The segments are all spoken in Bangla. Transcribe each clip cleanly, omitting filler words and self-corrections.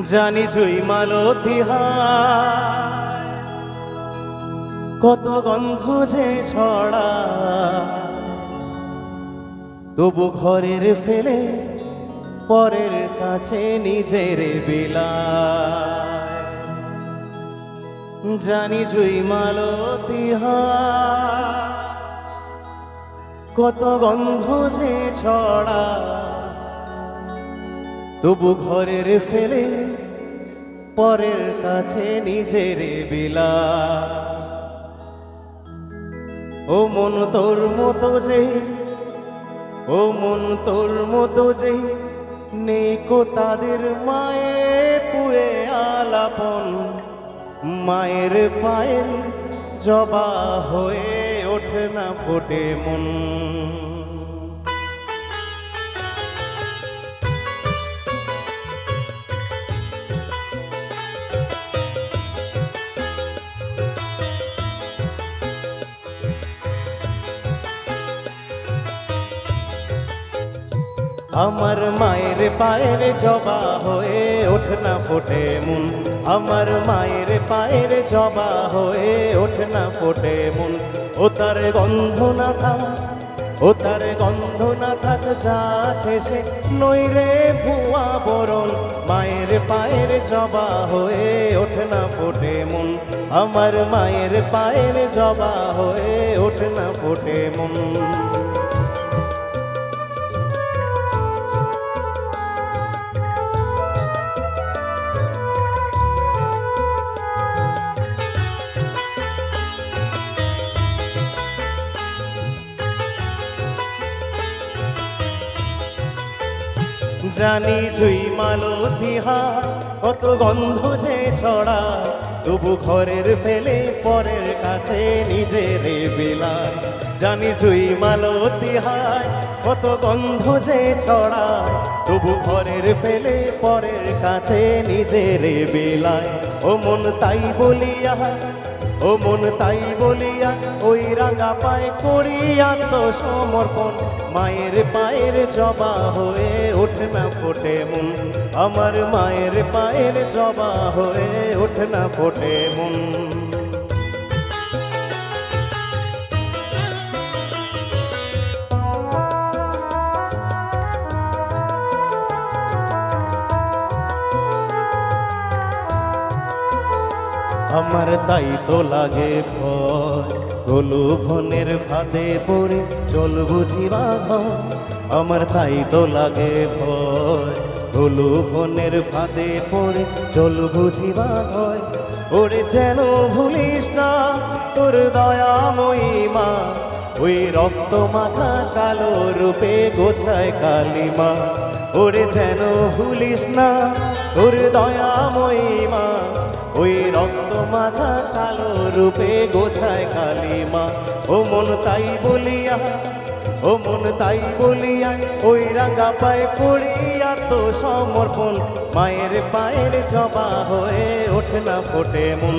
জানি জুই মালতী কত গন্ধ যে ছড়া, তবু ঘরের ফেলে পরের কাছে নিজের বিলায়। জানি জুই মালতী কত গন্ধ যে ছড়া, তবু ঘরের ফেলে পরের কাছে নিজের বিলায়। ও মন তোর মতো যে, ও মন তোর মতো যে নেকো তাদের মায়ে পুয়ে আলাপন, মায়ের পায়ের জবা হয়ে ওঠে না ফোটে মন। আমার মায়ের পায়ের জবা হয়ে ওঠে না ফোটে মন, আমার মায়ের পায়ের জবা হয়ে ওঠে না ফোটে মন। ও তার গন্ধ না থাক, ও তার গন্ধ না থাক যা আছে সে নইরে ভুয়া বরণ, মায়ের পায়ের জবা হয়ে ওঠে না ফোটে মন, আমার মায়ের পায়ের জবা হয়ে ওঠে না ফোটে মন। জানি জুই মালতী কত গন্ধ যে ছড়া, তবু ঘরের ফেলে পরের কাছে নিজের বিলায়। জানি জুই মালতী কত গন্ধ যে ছড়া, তবু ঘরের ফেলে পরের কাছে নিজের বিলায়। ও মন তাই বলিয়া, ও মন তাই বলিয়া ওই রাঙা পায়ে করিয়া তো সমর্পণ, মায়ের পায়ের জবা হয়ে ওঠে না ফোটে মন, আমার মায়ের পায়ের জবা হয়ে ওঠে না ফোটে মন। আমার তাই তো লাগে ভয়, প্রলোভনের ফাঁদে পড়ে চল বুঝিবা ঘর। আমার তাই তো লাগে ভয়, প্রলোভনের ফাঁদে পড়ে চল বুঝিবা ঘর। ওরে যেন ভুলিস না তোর দয়াময়ী মা, ওই রক্ত মাখা কালো রূপে গোছায় কালিমা। ওরে যেন ভুলিস না তোর দয়াময়ী মা, ওই রক্ত মাখা কালো রূপে গোছায় কালিমা। ও মন তাই বলিয়া, ও মন তাই বলিয়া ওই রাঙা পায়ে পড়িয়া তো সমর্পণ, মায়ের পায়ের জবা হয়ে ওঠে না ফোটে মন,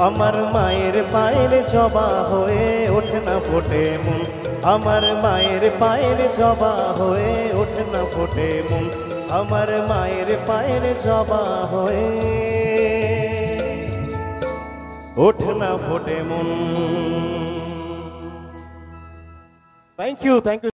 আমার মায়ের পায়ের জবা হয়ে ওঠে না ফোটে মন, আমার মায়ের পায়ের জবা হয়ে ওঠে না ফোটে মন, আমার মায়ের পায়ের জবা হয়ে ওঠে না ফোটে মন। Thank you, thank you.